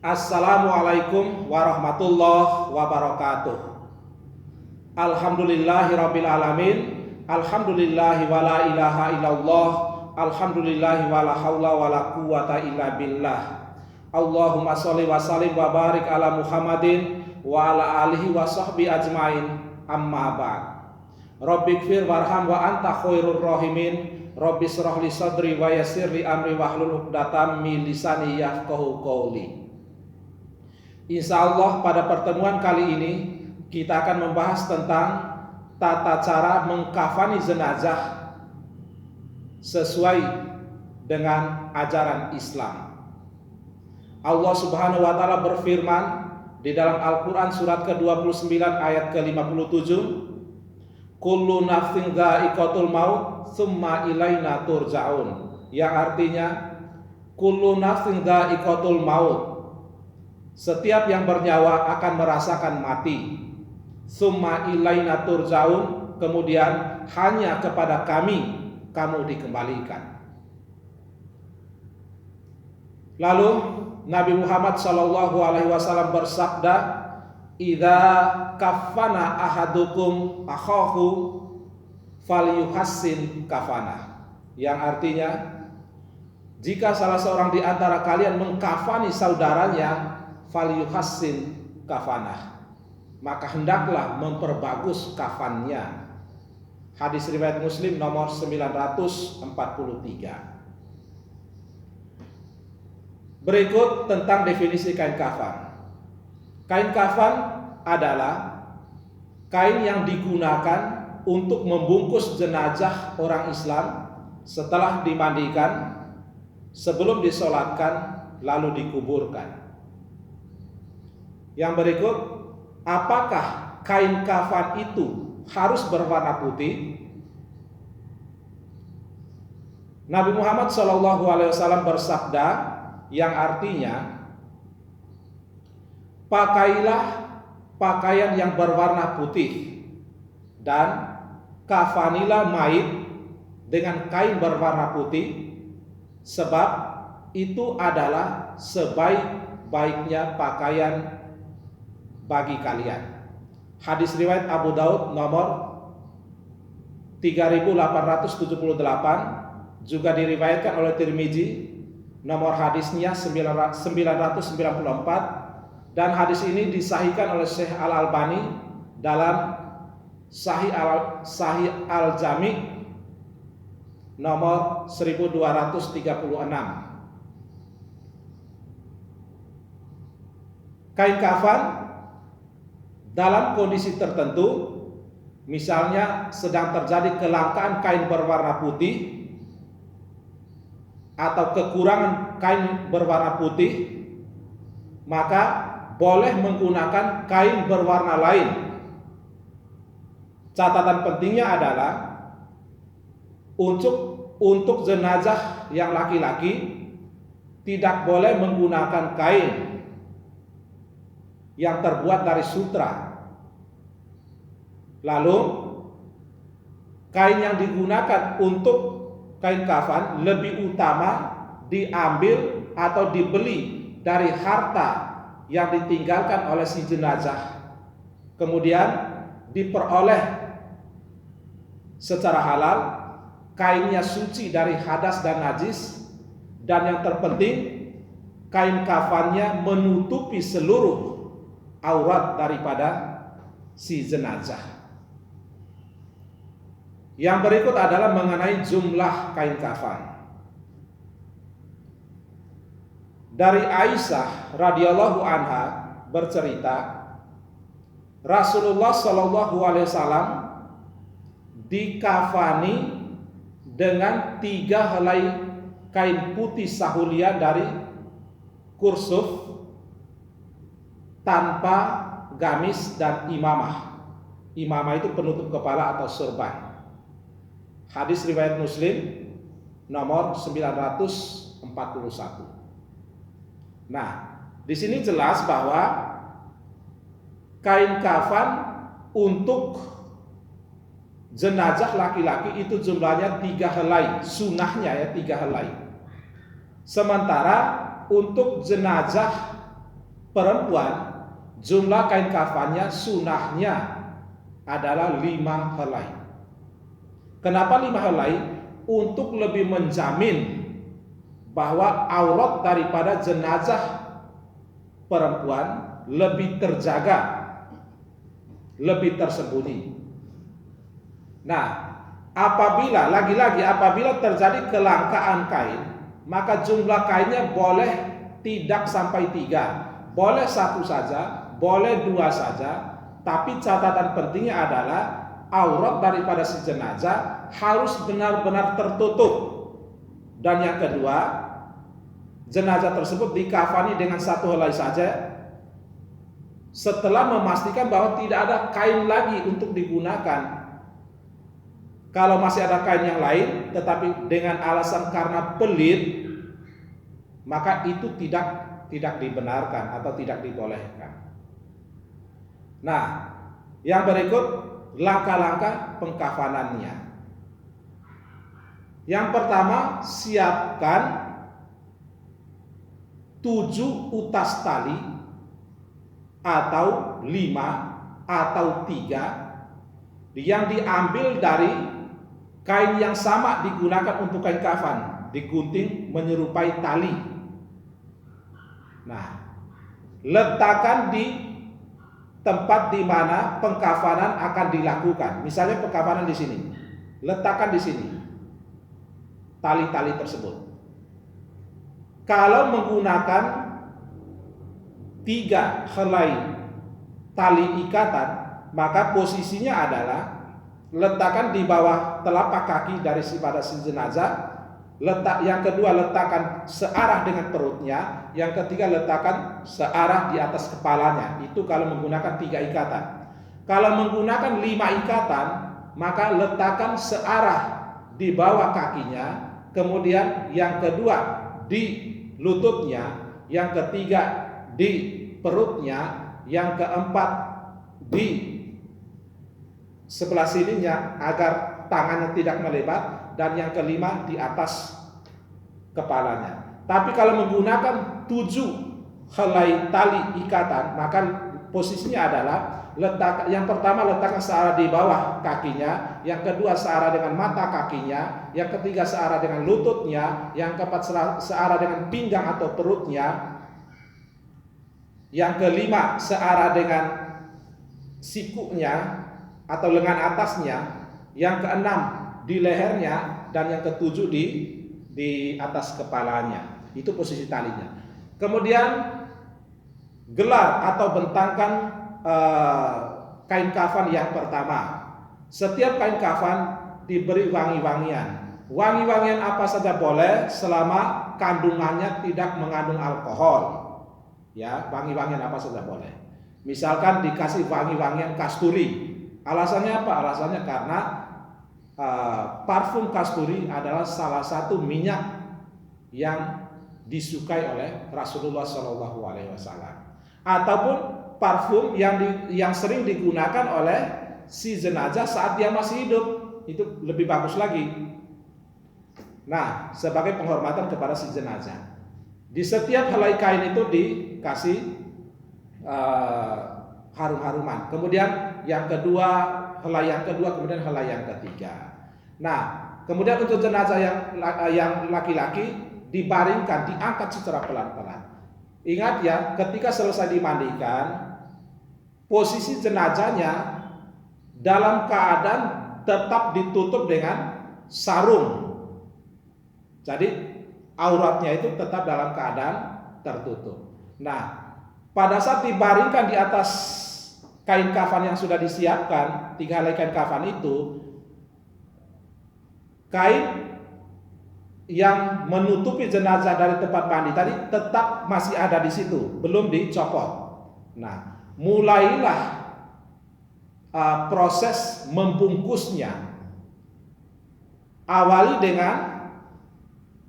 Assalamualaikum warahmatullahi wabarakatuh. Alhamdulillahirabbil alamin. Alhamdulillahi wala ilaha illallah. Alhamdulillahi wala haula wala quwata illa billah. Allahumma sholli wa sallim wa barik ala Muhammadin wa ala alihi wa sahbi ajmain. Amma ba'd. Rabbighfir warham wa anta khairur rahimin. Rabbi shrah li sadri wa yassir li amri wahlul 'uqdatam min lisani yafqahu qawli. Insya Allah pada pertemuan kali ini kita akan membahas tentang tata cara mengkafani jenazah sesuai dengan ajaran Islam. Allah Subhanahu wa taala berfirman di dalam Al-Qur'an surat ke-29 ayat ke-57, kullu nafsin dha'iqatul maut tsumma ilaina turja'un, yang artinya kullu nafsin dha'iqatul maut, setiap yang bernyawa akan merasakan mati. Summa ilaina turja'un, kemudian hanya kepada kami kamu dikembalikan. Lalu Nabi Muhammad SAW bersabda, idza kafana ahadukum akhahu falyuhassin kafana, yang artinya jika salah seorang di antara kalian mengkafani saudaranya, falyuhassin kafanah, maka hendaklah memperbagus kafannya. Hadis riwayat Muslim nomor 943. Berikut tentang definisi kain kafan. Kain kafan adalah kain yang digunakan untuk membungkus jenazah orang Islam setelah dimandikan, sebelum disolatkan, lalu dikuburkan. Yang berikut, apakah kain kafan itu harus berwarna putih? Nabi Muhammad SAW bersabda, yang artinya pakailah pakaian yang berwarna putih dan kafanilah mayit dengan kain berwarna putih, sebab itu adalah sebaik-baiknya pakaian bagi kalian. Hadis riwayat Abu Daud nomor 3878, juga diriwayatkan oleh Tirmizi, nomor hadisnya 994, dan hadis ini disahihkan oleh Syekh Al-Albani dalam Sahih Al-Jami nomor 1236. Kain kafan dalam kondisi tertentu, misalnya sedang terjadi kelangkaan kain berwarna putih atau kekurangan kain berwarna putih, maka boleh menggunakan kain berwarna lain. Catatan pentingnya adalah untuk jenazah yang laki-laki tidak boleh menggunakan kain yang terbuat dari sutra. Lalu kain yang digunakan untuk kain kafan lebih utama diambil atau dibeli dari harta yang ditinggalkan oleh si jenazah, kemudian diperoleh secara halal, kainnya suci dari hadas dan najis, dan yang terpenting kain kafannya menutupi seluruh aurat daripada si jenazah. Yang berikut adalah mengenai jumlah kain kafan. Dari Aisyah radhiyallahu anha bercerita, Rasulullah SAW dikafani dengan 3 helai kain putih sahulia dari kursuf tanpa gamis dan imamah. Imamah itu penutup kepala atau surban. Hadis riwayat Muslim nomor 941. Nah, di sini jelas bahwa kain kafan untuk jenazah laki-laki itu jumlahnya 3 helai, sunahnya ya 3 helai. Sementara untuk jenazah perempuan jumlah kain kafannya sunahnya adalah 5 helai. Kenapa 5 helai? Untuk lebih menjamin bahwa aurat daripada jenazah perempuan lebih terjaga, lebih tersembunyi. Nah, apabila terjadi kelangkaan kain, maka jumlah kainnya boleh tidak sampai 3, boleh 1 saja, boleh 2 saja, tapi catatan pentingnya adalah aurat daripada si jenazah harus benar-benar tertutup. Dan yang kedua, jenazah tersebut dikafani dengan 1 helai saja setelah memastikan bahwa tidak ada kain lagi untuk digunakan. Kalau masih ada kain yang lain tetapi dengan alasan karena pelit, maka itu tidak dibenarkan atau tidak dibolehkan. Nah, yang berikut langkah-langkah pengkafanannya. Yang pertama, siapkan 7 utas tali atau 5 atau 3 yang diambil dari kain yang sama digunakan untuk kain kafan, digunting menyerupai tali. Nah, letakkan di tempat di mana pengkafanan akan dilakukan. Misalnya pengkafanan di sini, letakkan di sini tali-tali tersebut. Kalau menggunakan 3 helai tali ikatan, maka posisinya adalah letakkan di bawah telapak kaki dari si jenazah. Yang kedua letakkan searah dengan perutnya, yang ketiga letakkan searah di atas kepalanya. Itu kalau menggunakan 3 ikatan. Kalau menggunakan 5 ikatan, maka letakkan searah di bawah kakinya, kemudian yang kedua di lututnya, yang ketiga di perutnya, yang keempat di sebelah sininya agar tangannya tidak melebar, dan yang kelima di atas kepalanya. Tapi kalau menggunakan 7 helai tali ikatan, maka posisinya adalah yang pertama letakkan searah di bawah kakinya, yang kedua searah dengan mata kakinya, yang ketiga searah dengan lututnya, yang keempat searah dengan pinggang atau perutnya, yang kelima searah dengan sikunya atau lengan atasnya, yang keenam di lehernya, dan yang ketujuh di atas kepalanya. Itu posisi talinya. Kemudian gelar atau bentangkan kain kafan yang pertama. Setiap kain kafan diberi wangi-wangian. Wangi-wangian apa saja boleh selama kandungannya tidak mengandung alkohol. Ya, wangi-wangian apa saja boleh. Misalkan dikasih wangi-wangian kasturi. Alasannya apa? Alasannya karena parfum kasturi adalah salah satu minyak yang disukai oleh Rasulullah SAW. Ataupun parfum yang sering digunakan oleh si jenazah saat dia masih hidup, itu lebih bagus lagi. Nah, sebagai penghormatan kepada si jenazah, di setiap helai kain itu dikasih harum-haruman. Kemudian yang kedua, helai yang kedua, kemudian helai yang ketiga. Nah, kemudian untuk jenazah yang laki-laki dibaringkan, diangkat secara pelan-pelan. Ingat ya, ketika selesai dimandikan, posisi jenazahnya dalam keadaan tetap ditutup dengan sarung. Jadi auratnya itu tetap dalam keadaan tertutup. Nah, pada saat dibaringkan di atas kain kafan yang sudah disiapkan, 3 helai kain kafan itu, kain yang menutupi jenazah dari tempat mandi tadi tetap masih ada di situ, belum dicopot. Nah, mulailah proses membungkusnya. Awali dengan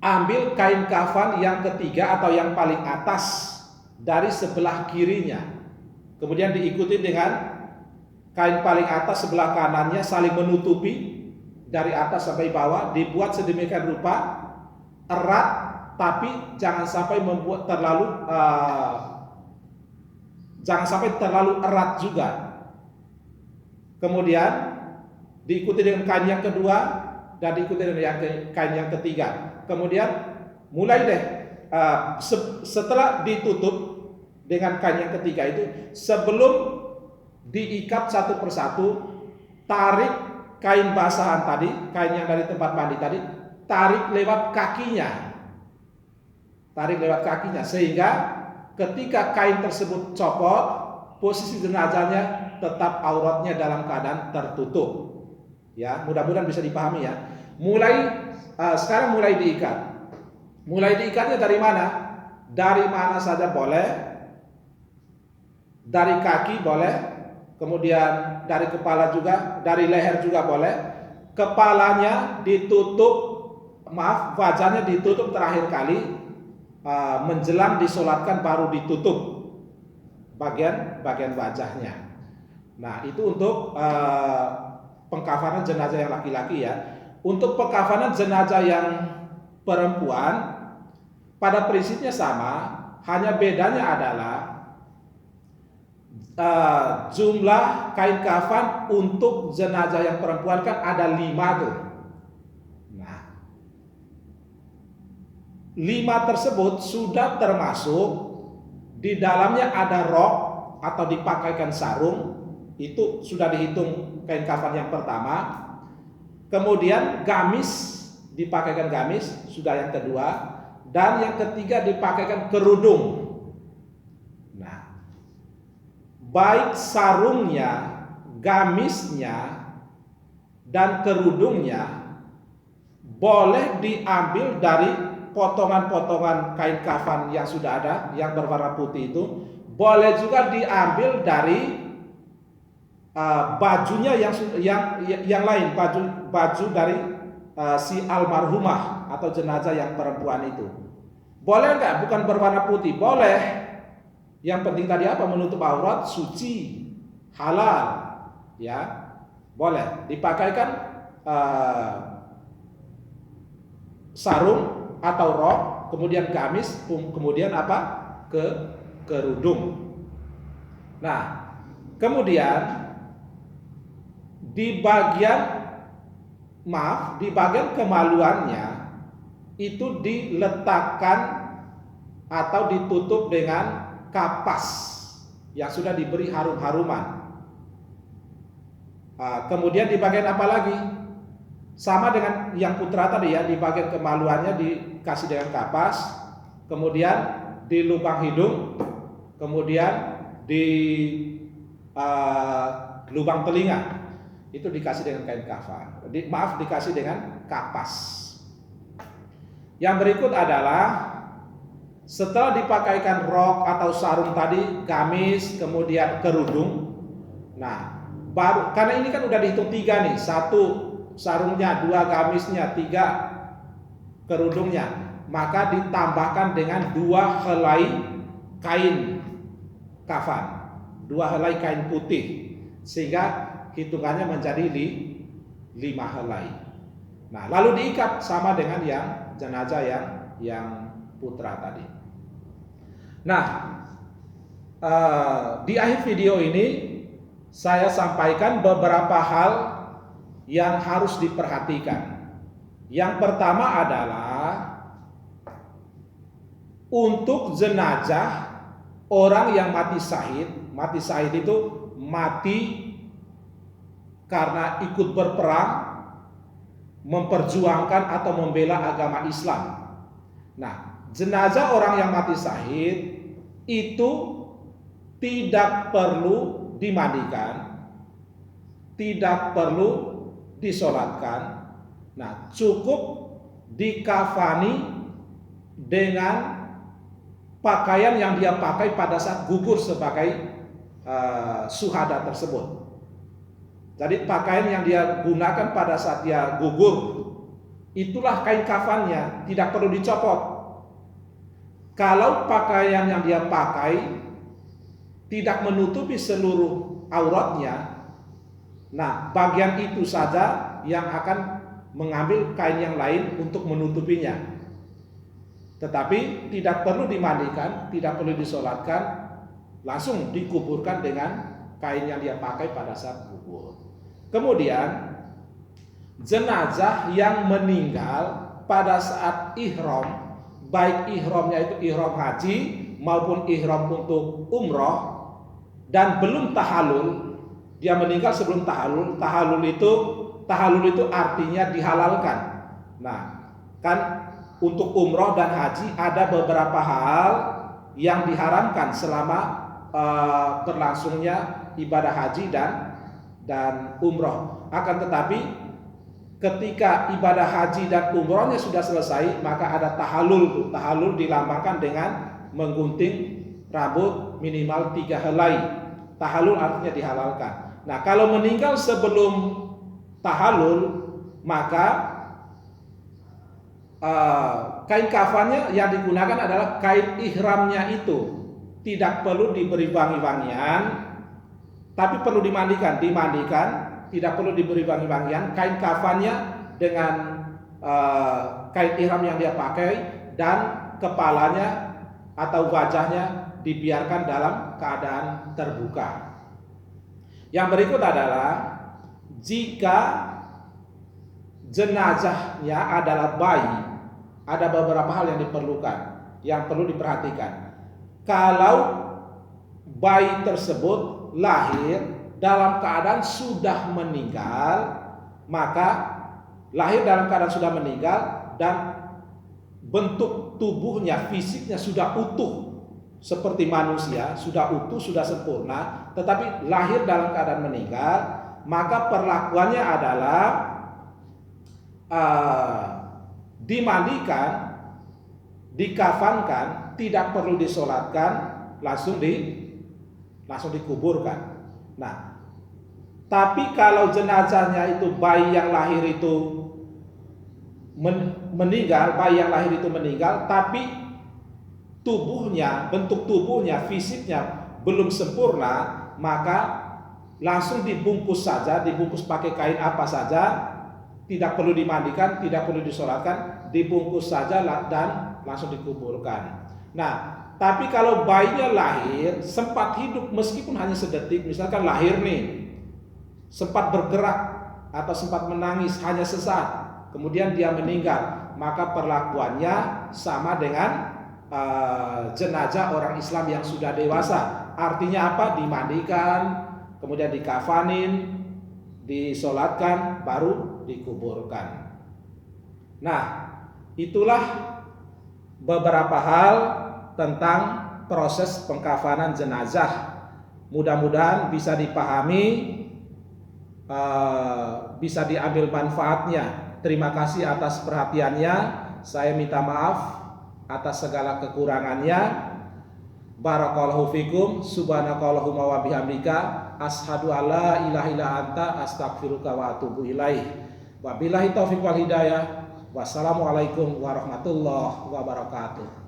ambil kain kafan yang ketiga atau yang paling atas dari sebelah kirinya. Kemudian diikuti dengan kain paling atas sebelah kanannya, saling menutupi dari atas sampai bawah, dibuat sedemikian rupa erat, tapi jangan sampai membuat terlalu jangan sampai terlalu erat juga. Kemudian diikuti dengan kain yang kedua dan diikuti dengan kain yang ketiga. Kemudian mulai deh setelah ditutup dengan kain yang ketiga itu, sebelum diikat satu persatu, tarik kain basahan tadi, kain yang dari tempat mandi tadi, tarik lewat kakinya, sehingga ketika kain tersebut copot, posisi jenazahnya tetap auratnya dalam keadaan tertutup. Ya, mudah-mudahan bisa dipahami ya. Sekarang mulai diikat. Mulai diikatnya dari mana? Dari mana saja boleh. Dari kaki boleh, kemudian dari kepala juga, dari leher juga boleh. Kepalanya ditutup, wajahnya ditutup terakhir kali, menjelang disolatkan baru ditutup bagian wajahnya. Nah, itu untuk pengkafanan jenazah yang laki-laki ya. Untuk pengkafanan jenazah yang perempuan pada prinsipnya sama, hanya bedanya adalah jumlah kain kafan untuk jenazah yang perempuan kan ada 5 tuh. Nah, 5 tersebut sudah termasuk di dalamnya ada rok atau dipakaikan sarung, itu sudah dihitung kain kafan yang pertama. Kemudian gamis, dipakaikan gamis, sudah yang kedua, dan yang ketiga dipakaikan kerudung. Baik sarungnya, gamisnya, dan kerudungnya boleh diambil dari potongan-potongan kain kafan yang sudah ada, yang berwarna putih itu. Boleh juga diambil dari bajunya yang lain, baju dari si almarhumah atau jenazah yang perempuan itu. Boleh nggak? Bukan berwarna putih, boleh. Yang penting tadi apa? Menutup aurat, suci, halal, ya, boleh dipakaikan sarung atau rok, kemudian gamis, kemudian apa? Kerudung. Nah, kemudian di bagian kemaluannya itu diletakkan atau ditutup dengan kapas yang sudah diberi harum-haruman. Kemudian di bagian apa lagi? Sama dengan yang putra tadi ya, di bagian kemaluannya dikasih dengan kapas, kemudian di lubang hidung, kemudian di lubang telinga itu dikasih dengan kain kafan. Dikasih dengan kapas. Yang berikut adalah setelah dipakaikan rok atau sarung tadi, gamis, kemudian kerudung. Nah, baru, karena ini kan udah dihitung 3 nih, 1 sarungnya, 2 gamisnya, 3 kerudungnya, maka ditambahkan dengan 2 helai kain kafan, 2 helai kain putih, sehingga hitungannya menjadi 5 helai. Nah, lalu diikat sama dengan yang jenazah yang putra tadi. Nah, di akhir video ini saya sampaikan beberapa hal yang harus diperhatikan. Yang pertama adalah untuk jenazah orang yang mati syahid itu mati karena ikut berperang, memperjuangkan atau membela agama Islam. Nah, jenazah orang yang mati syahid itu tidak perlu dimandikan, tidak perlu disolatkan. Nah, cukup dikafani dengan pakaian yang dia pakai pada saat gugur sebagai syuhada tersebut. Jadi pakaian yang dia gunakan pada saat dia gugur, itulah kain kafannya, tidak perlu dicopot. Kalau pakaian yang dia pakai tidak menutupi seluruh auratnya, nah bagian itu saja yang akan mengambil kain yang lain untuk menutupinya. Tetapi tidak perlu dimandikan, tidak perlu disolatkan, langsung dikuburkan dengan kain yang dia pakai pada saat kubur. Kemudian jenazah yang meninggal pada saat ihram, baik ihramnya itu ihram haji maupun ihram untuk umroh, dan belum tahalul, dia meninggal sebelum tahalul. Tahalul itu artinya dihalalkan. Nah, kan untuk umroh dan haji ada beberapa hal yang diharamkan selama berlangsungnya ibadah haji dan umroh. Akan tetapi ketika ibadah haji dan umrohnya sudah selesai, maka ada tahalul. Tahalul dilambangkan dengan menggunting rambut minimal 3 helai. Tahalul artinya dihalalkan. Nah, kalau meninggal sebelum tahalul, maka kain kafannya yang digunakan adalah kain ihramnya itu. Tidak perlu diberi wangi-wangian, tapi perlu dimandikan. Tidak perlu diberi wangi-wangian. Kain kafannya dengan kain ihram yang dia pakai, dan kepalanya atau wajahnya dibiarkan dalam keadaan terbuka. Yang berikut adalah jika jenazahnya adalah bayi, ada beberapa hal yang diperlukan, yang perlu diperhatikan. Kalau bayi tersebut lahir dalam keadaan sudah meninggal, maka lahir dalam keadaan sudah meninggal dan bentuk tubuhnya, fisiknya sudah utuh seperti manusia, sudah utuh, sudah sempurna, tetapi lahir dalam keadaan meninggal, maka perlakuannya adalah dimandikan, dikafankan, tidak perlu disolatkan, langsung dikuburkan. Nah, tapi kalau jenazahnya itu bayi yang lahir itu meninggal, tapi tubuhnya, bentuk tubuhnya, fisiknya belum sempurna, maka langsung dibungkus saja, dibungkus pakai kain apa saja, tidak perlu dimandikan, tidak perlu disolatkan, dibungkus saja dan langsung dikuburkan. Nah, tapi kalau bayinya lahir sempat hidup meskipun hanya sedetik, misalkan lahir nih, sempat bergerak atau sempat menangis hanya sesaat, kemudian dia meninggal, maka perlakuannya sama dengan jenazah orang Islam yang sudah dewasa. Artinya apa? Dimandikan, kemudian dikafanin, disolatkan, baru dikuburkan. Nah, itulah beberapa hal tentang proses pengkafanan jenazah. Mudah-mudahan bisa dipahami, bisa diambil manfaatnya. Terima kasih atas perhatiannya. Saya minta maaf atas segala kekurangannya. Barakallahu fikum, subhanakallahumma wa bihamdika, asyhadu alla ilaha illa anta, astaghfiruka wa atubu ilaih. Wabillahi taufiq wal hidayah. Wassalamualaikum warahmatullahi wabarakatuh.